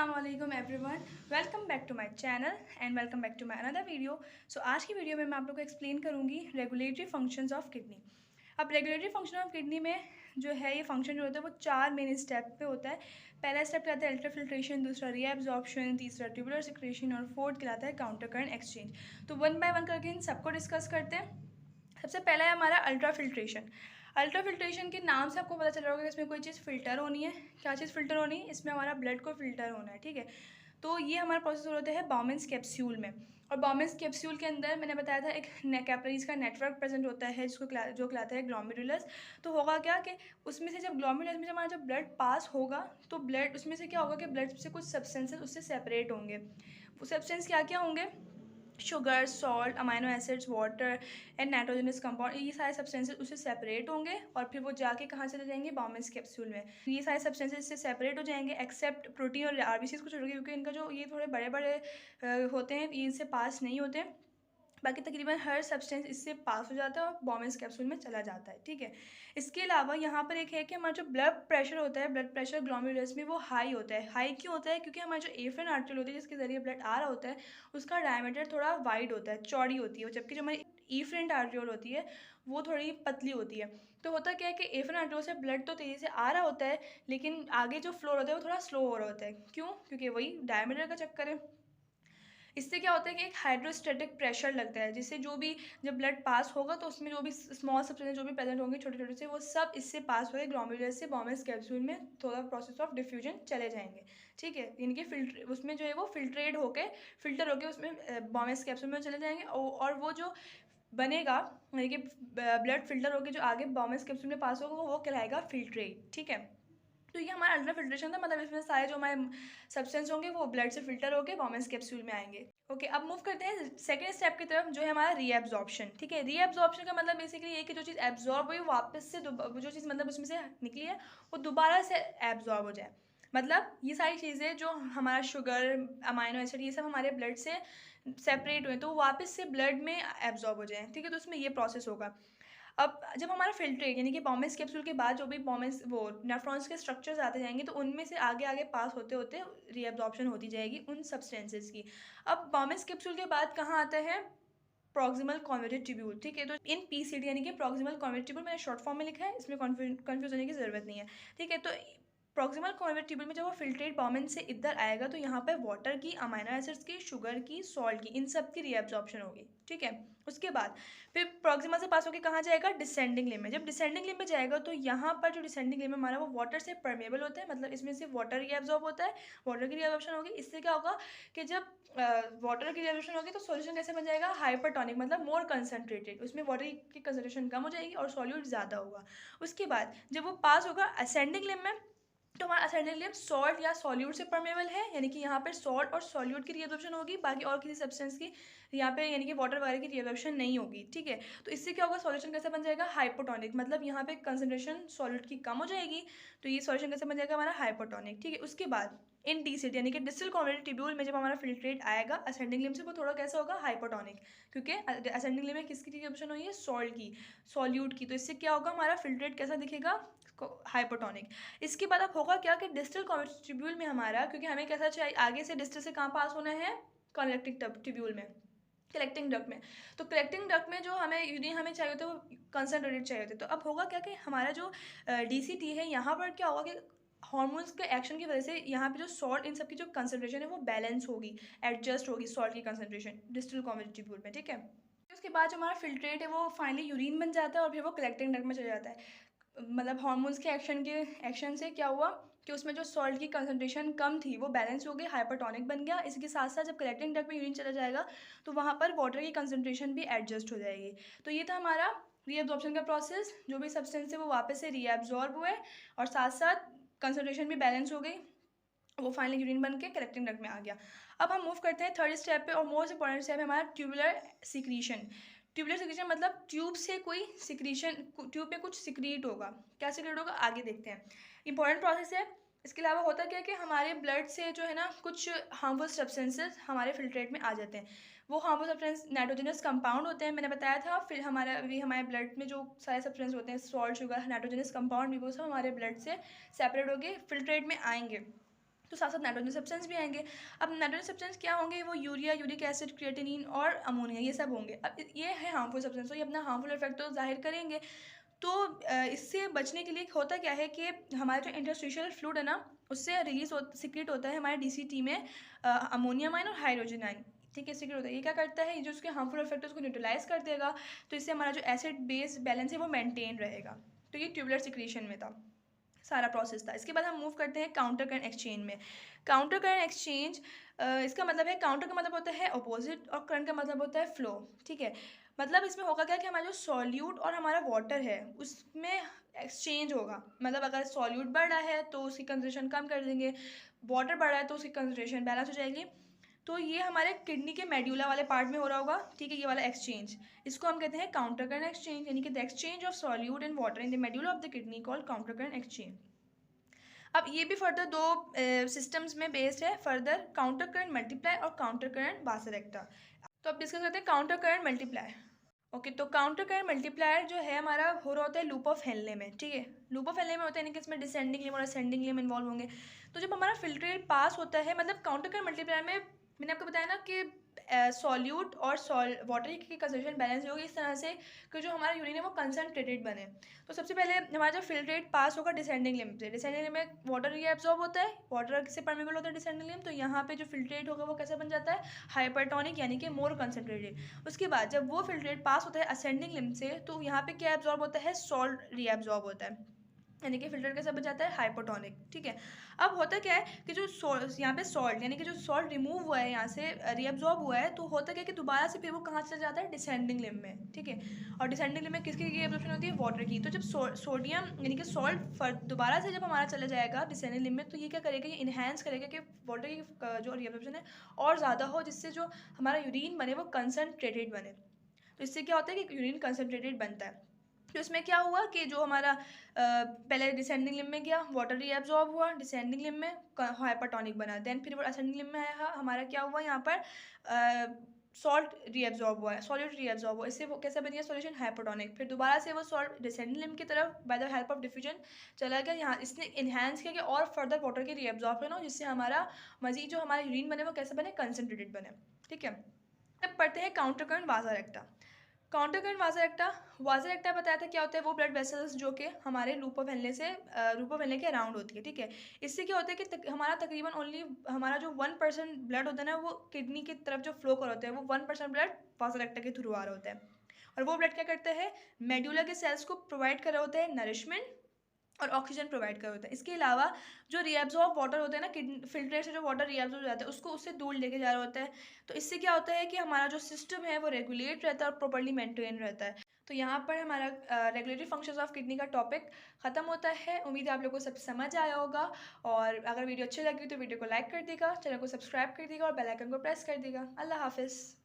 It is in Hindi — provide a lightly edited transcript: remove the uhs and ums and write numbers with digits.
अस्सलाम everyone, welcome back to my channel and welcome back to my another video. आज की वीडियो में मैं आप लोगों को एक्सप्लेन करूंगी रेगुलेटरी फंक्शंस ऑफ किडनी। अब रेगुलेटरी फंक्शन ऑफ किडनी में जो है ये फंक्शन जो होता है वो 4 मेन स्टेप पे होता है। पहला स्टेप कहलाता है अल्ट्राफिल्ट्रेशन, दूसरा रीएब्जॉर्प्शन, तीसरा ट्यूबुलर सिक्रेशन और फोर्थ कहलाता है काउंटर करंट एक्सचेंज। तो वन बाय वन करके इन सबको डिस्कस करते हैं। सबसे पहला है हमारा अल्ट्राफिल्ट्रेशन। अल्ट्राफिल्ट्रेशन के नाम से आपको पता चल रहा होगा कि इसमें कोई चीज़ फ़िल्टर होनी है। क्या चीज़ फ़िल्टर होनी है? इसमें हमारा ब्लड को फ़िल्टर होना है, ठीक है। तो ये हमारा प्रोसेस होता है बाउमेंस कैप्सूल में। और बाउमेंस कैप्सूल के अंदर मैंने बताया था एक कैपिलरीज का नेटवर्क प्रेजेंट होता है जिसको जो कहलाता है ग्लोमेरुलस। तो होगा क्या कि उसमें से जब ग्लोमेरुलस में जब हमारा जब ब्लड पास होगा तो ब्लड उसमें से क्या होगा कि ब्लड से कुछ सब्सटेंसेस उससे सेपरेट होंगे। वो सब्सटेंस क्या क्या होंगे? Sugar, salt, amino acids, water and nitrogenous compound, ये सारे सब्सटेंसेस उससे सेपरेट होंगे और फिर वो जाके कहाँ चले जाएंगे? बाउमेंस कैप्सूल में। ये सारे सब्सटेंसेस इससे सेपरेट हो जाएंगे एक्सेप्ट प्रोटीन और आरबीसीज को छोड़कर, क्योंकि इनका जो ये थोड़े बड़े बड़े होते हैं, ये इनसे पास नहीं होते। बाकी तकरीबन हर सब्सटेंस इससे पास हो जाता है और बाउमेंस कैप्सूल में चला जाता है, ठीक है। इसके अलावा यहाँ पर एक है कि हमारा जो ब्लड प्रेशर होता है, ब्लड प्रेशर ग्लोमेरुलस में वो हाई होता है। हाई क्यों होता है? क्योंकि हमारा जो एफरेन आर्टरी होती है जिसके ज़रिए ब्लड आ रहा होता है उसका डायमीटर थोड़ा वाइड होता है, चौड़ी होती है, जबकि जो हमारी ईफ्रेंट आर्ट्रियोल होती है वो थोड़ी पतली होती है। तो होता क्या है कि एफरेंट आर्ट्रियोल से ब्लड तो तेज़ी से आ रहा होता है लेकिन आगे जो फ्लो होता है वो थोड़ा स्लो हो रहा होता है। क्यों? क्योंकि वही डायमीटर का चक्कर है। इससे क्या होता है कि एक हाइड्रोस्टैटिक प्रेशर लगता है जिससे जो भी जब ब्लड पास होगा तो उसमें जो भी स्मॉल सब्सटेंस जो भी प्रेजेंट होंगे छोटे छोटे से वो सब इससे पास होकर ग्लोमेरुलस से बाउमेंस कैप्सूल में थोड़ा प्रोसेस ऑफ डिफ्यूजन चले जाएंगे, ठीक है। इनके फिल्टर उसमें जो है वो फिल्ट्रेट होके फिल्टर होके उसमें बाउमेंस कैप्सूल में चले जाएंगे और वो जो बनेगा यानी कि ब्लड फिल्टर होकर जो आगे बाउमेंस कैप्सूल में पास होगा वो कहलाएगा फिल्ट्रेट, ठीक है। तो ये हमारा अल्ट्रा फिल्ट्रेशन था, मतलब इसमें सारे जो हमारे सब्सटेंस होंगे वो ब्लड से फिल्टर होकर बाउमेंस कैप्सूल में आएंगे। ओके, अब मूव करते हैं सेकंड स्टेप की तरफ, जो है हमारा रीएब्जॉर्प्शन, ठीक है। रीएब्जॉर्प्शन का मतलब बेसिकली ये कि जो चीज़ एब्जॉर्ब हुई वापस से जो चीज़ मतलब उसमें से निकली है वो दोबारा से एब्जॉर्ब हो जाए। मतलब ये सारी चीज़ें जो हमारा शुगर, अमाइनो एसिड, ये सब हमारे ब्लड से सेपरेट हुए तो वापस से ब्लड में एब्जॉर्ब हो जाए, ठीक है। तो उसमें ये प्रोसेस होगा। अब जब हमारा फिल्ट्रेट यानी कि बाउमेंस कैप्सूल के बाद जो भी बाउमेंस वो नेफ्रॉन्स के स्ट्रक्चर्स आते जाएंगे तो उनमें से आगे आगे पास होते होते रीअब्जॉर्प्शन होती जाएगी उन सब्सटेंसेस की। अब बाउमेंस कैप्सूल के बाद कहाँ आता है? प्रॉक्सिमल कॉन्वर्टेड ट्यूब्यूल, ठीक है। तो इन पीसीटी यानी कि प्रॉक्सिमल कॉन्वर्टेड ट्यूब्यूल मैंने शॉर्ट फॉर्म में लिखा है, इसमें कन्फ्यूज होने की जरूरत नहीं है, ठीक है। तो प्रॉक्सिमल कॉन्वर्टेड ट्यूब्यूल में जब वो फिल्ट्रेट बाउमेंस से इधर आएगा तो यहाँ पर वाटर की, अमाइनो एसिड्स की, शुगर की, सॉल्ट की, इन सब की रीअब्जॉर्प्शन होगी, ठीक है। उसके बाद फिर प्रॉक्सिमा से पास होकर कहाँ जाएगा? डिसेंडिंग लिम्ब में। जब डिसेंडिंग लिम्ब में जाएगा तो यहाँ पर जो डिसेंडिंग लिम्ब हमारा वो वाटर से परमेबल होता है, मतलब इसमें से वाटर रीअब्जॉर्ब होता है, वाटर की रीअब्जॉर्प्शन होगी। इससे क्या होगा कि जब वाटर की रीअब्जॉर्प्शन होगी तो सॉल्यूशन कैसे बन जाएगा? हाइपरटोनिक, मतलब मोर कंसनट्रेटेड, उसमें वाटर की कंसनट्रेशन कम हो जाएगी और सॉल्यूट ज़्यादा होगा। उसके बाद जब वो पास होगा असेंडिंग लिम्ब में तो हमारा असेंडिंग लिम्ब सॉल्ट या सॉल्यूट से परमेबल है, यानी कि यहाँ पर सॉल्ट और सॉल्यूट की रीअब्जॉर्प्शन होगी, बाकी और किसी सब्सटेंस की यहाँ पे यानी कि वाटर वगैरह की रीअब्जॉर्प्शन नहीं होगी, ठीक है। तो इससे क्या होगा? सॉल्यूशन कैसे बन जाएगा? हाइपोटोनिक, मतलब यहाँ पे कंसंट्रेशन सॉल्यूट की कम हो जाएगी तो ये सॉल्यूशन कैसे बन जाएगा? हमारा हाइपोटोनिक, ठीक है। उसके बाद इन डीसिट यानी कि डिस्टल कॉन्वर्टेड ट्यूब्यूल में जब हमारा फिल्ट्रेट आएगा असेंडिंग लिम्ब से वो थोड़ा कैसा होगा? हाइपोटोनिक, क्योंकि असेंडिंग लिम्ब में किसकी रीअब्जॉर्प्शन हुई है? सॉल्ट की, सॉल्यूट की। तो इससे क्या होगा? हमारा फिल्ट्रेट कैसा दिखेगा? हाइपोटोनिक। इसके बाद अब होगा क्या कि डिस्टल कॉन्वर्टेड ट्यूब्यूल में हमारा, क्योंकि हमें कैसा चाहिए आगे से डिस्टल से कहाँ पास होना है? कलेक्टिंग ट्यूब्यूल में, कलेक्टिंग डक्ट में। तो कलेक्टिंग डक्ट में जो हमें यूरिन हमें चाहिए होते वो कंसनट्रेटेड चाहिए होते। तो अब होगा क्या कि हमारा जो डीसीटी है यहाँ पर क्या होगा कि हॉर्मोन्स के एक्शन की वजह से यहाँ पे जो सॉल्ट इन सब की जो कंसनट्रेशन है वो बैलेंस होगी, एडजस्ट होगी सॉल्ट की कंसनट्रेशन डिस्टल कॉन्वर्टेड ट्यूब्यूल में, ठीक है। उसके बाद जो हमारा फिल्ट्रेट है वो फाइनली यूरिन बन जाता है और फिर वो कलेक्टिंग डक्ट में चला जाता है। मतलब हार्मोन्स के एक्शन से क्या हुआ कि उसमें जो सॉल्ट की कंसंट्रेशन कम थी वो बैलेंस हो गई, हाइपरटोनिक बन गया। इसके साथ साथ जब कलेक्टिंग डक्ट में यूरिन चला जाएगा तो वहाँ पर वाटर की कंसंट्रेशन भी एडजस्ट हो जाएगी। तो ये था हमारा रीअब्जॉर्प्शन का प्रोसेस, जो भी सब्सटेंस है वो वापस से रीअब्जॉर्ब हुए और साथ साथ कंसंट्रेशन भी बैलेंस हो गई, वो फाइनली यूरिन बन के कलेक्टिंग डक्ट में आ गया। अब हम मूव करते हैं थर्ड स्टेप पे और मोस्ट इंपॉर्टेंट स्टेप है हमारा ट्यूबुलर सिक्रीशन। ट्यूबुलर सिक्रीशन मतलब ट्यूब से कोई सिक्रीशन, ट्यूब पे कुछ सिक्रीट होगा। क्या सिक्रीट होगा आगे देखते हैं, इंपॉर्टेंट प्रोसेस है। इसके अलावा होता क्या है कि हमारे ब्लड से जो है ना कुछ हार्मफुल सब्सटेंसेस हमारे फिल्ट्रेट में आ जाते हैं। वो हार्मफुल सब्सटेंस नाइट्रोजनस कंपाउंड होते हैं, मैंने बताया था। फिर हमारे ब्लड में जो सारे सब्सटेंस होते हैं सॉल्ट, शुगर, नाइट्रोजनस कंपाउंड भी, वो सब हमारे ब्लड से सेपरेट होकर फिल्ट्रेट में आएंगे। तो साथ साथ नाइट्रोजन सब्सटेंस भी आएंगे। अब नाइट्रोजन सब्सटेंस क्या होंगे, वो यूरिया, यूरिक एसिड, क्रिएटिनिन और अमोनिया, ये सब होंगे। अब ये है हार्मफुल सब्सटेंस, तो ये अपना हार्मफुल इफेक्ट तो जाहिर करेंगे। तो इससे बचने के लिए होता क्या है कि हमारा जो इंटरस्टिशियल फ्लूइड है ना, उससे रिलीज सिक्रेट होता है हमारे डीसीटी में अमोनियम आयन और हाइड्रोजन आयन, ठीक है, सिक्रेट होता है। ये क्या करता है, ये जो उसके हार्मफुल इफेक्ट है उसको न्यूट्रलाइज कर देगा, तो इससे हमारा जो एसिड बेस बैलेंस है वो मेंटेन रहेगा। तो ये ट्यूबुलर सिक्रीशन में था, सारा प्रोसेस था। इसके बाद हम मूव करते हैं काउंटर करंट एक्सचेंज में। काउंटर करंट एक्सचेंज, इसका मतलब है, काउंटर का मतलब होता है अपोजिट और करंट का मतलब होता है फ्लो, ठीक है। मतलब इसमें होगा क्या कि हमारा जो सॉल्यूट और हमारा वाटर है उसमें एक्सचेंज होगा। मतलब अगर सॉल्यूट बढ़ रहा है तो उसकी कंसंट्रेशन कम कर देंगे, वाटर बढ़ रहा है तो उसकी कंसंट्रेशन बैलेंस हो जाएगी। तो ये हमारे किडनी के मेड्यूला वाले पार्ट में हो रहा होगा, ठीक है, ये वाला एक्सचेंज। इसको हम कहते हैं काउंटर करंट एक्सचेंज, यानी कि the exchange of solute and water in the medulla of the kidney called counter current exchange. अब ये भी फर्दर दो सिस्टम्स में बेस्ड है, फर्दर काउंटर करंट मल्टीप्लाई और काउंटर करंट वासरेक्टा। तो अब डिस्कस करते हैं काउंटर करंट मल्टीप्लाई। ओके, तो काउंटर करंट मल्टीप्लायर जो है हमारा हो रहा होता है लूप ऑफ हेनले में, ठीक है। लूप ऑफ हेनले में होता है यानी कि इसमें डिसेंडिंग लिम और असेंडिंग लिम इन्वॉल्व होंगे। तो जब हमारा फिल्ट्रेट पास होता है, मतलब काउंटर करंट मल्टीप्लायर में मैंने आपको बताया ना कि सॉल्यूट और वाटर की कंसंट्रेशन बैलेंस होगी इस तरह से कि जो हमारा यूरिन है वो कंसनट्रेटेड बने। तो सबसे पहले हमारा जो फिल्ट्रेट पास होगा डिसेंडिंग लिम से, डिसेंडिंग लिम में वाटर रीएब्सॉर्ब होता है, वाटर से परमेबल होता है डिसेंडिंग लिम, तो यहाँ पे जो फिल्ट्रेट होगा वो कैसे बन जाता है, हाइपरटोनिक, यानी कि मोर कंसनट्रेटेड। उसके बाद जब वो फिल्ट्रेट पास होता है असेंडिंग लिम से, तो यहाँ पे क्या एब्जॉर्ब होता है, सॉल्ट रीएब्जॉर्ब होता है, यानी कि फिल्टर कैसा बन जाता है, हाइपोटोनिक, ठीक है। अब होता क्या है कि जो यहाँ पे सॉल्ट, यानी कि जो सॉल्ट रिमूव हुआ है यहाँ से, रीअब्जॉर्ब हुआ है, तो होता क्या है कि दोबारा से फिर वो कहाँ चला जाता है, डिसेंडिंग लिम में, ठीक है। और डिसेंडिंग लिम में किसकी एब्जॉर्प्शन होती है, वाटर की। तो जब सोडियम यानी कि सॉल्ट दोबारा से जब हमारा चला जाएगा डिसेंडिंग लिम में, तो ये क्या करेगा, ये इन्हेंस करेगा कि वाटर की जो रीअब्जॉर्प्शन है और ज़्यादा हो, जिससे जो हमारा यूरिन बने वो कंसनट्रेटेड बने। तो इससे क्या होता है कि यूरिन कंसनट्रेटेड बनता है। तो इसमें क्या हुआ कि जो हमारा पहले डिसेंडिंग लिम में गया, वाटर रीअब्जॉर्ब हुआ, डिसेंडिंग लिम में हाइपरटोनिक बना, देन फिर वो असेंडिंग लिम में आया, हमारा क्या हुआ यहाँ पर सॉल्ट रीअब्जॉर्ब हुआ है, सॉल्यूट रीअब्जॉर्ब हुआ, इससे वो कैसा बन गया सॉल्यूशन, हाइपरटोनिक। फिर दोबारा से वो सॉल्ट डिसेंडिंग लिम की तरफ by the help of diffusion चला गया, यहाँ इसने इन्हांस किया कि और फर्दर वाटर की रीअब्जॉर्प्शन हो, जिससे हमारा मजीद जो हमारा यूरिन बने वो कैसे बने, कंसनट्रेटेड बने, ठीक है। अब पढ़ते हैं काउंटर करंट वासरेक्टा। काउंटर करंट वासरेक्टा बताया था क्या होता है, वो ब्लड वेसल्स जो कि हमारे लूप ऑफ हेनले से लूप ऑफ हेनले के अराउंड होती है, ठीक है। इससे क्या होता है कि हमारा तकरीबन ओनली हमारा जो 1% ब्लड होता है ना, वो किडनी की तरफ जो फ्लो कर होता है, वो 1% ब्लड वासरेक्टा के थ्रू आ रहा होता है। और वो ब्लड क्या करता है, मेडुला के सेल्स को प्रोवाइड कर रहा होता है नरिशमेंट और ऑक्सीजन प्रोवाइड कर होता है। इसके अलावा जो रीअब्जॉर्ब वाटर होता है ना, किडनी फिल्टर से जो वाटर रीअब्जॉर्ब हो जाता है उसको उससे दूर लेके जा रहा होता है। तो इससे क्या होता है कि हमारा जो सिस्टम है वो रेगुलेट रहता है और प्रॉपर्ली मेंटेन रहता है। तो यहाँ पर हमारा रेगुलेटरी फंक्शंस ऑफ किडनी का टॉपिक ख़त्म होता है। उम्मीद है आप लोगों को सब समझ आया होगा, और अगर वीडियो अच्छी लगी तो वीडियो को लाइक कर देगा, चैनल को सब्सक्राइब कर देगा और बेल आइकन को प्रेस कर देगा। अल्लाह हाफिज़।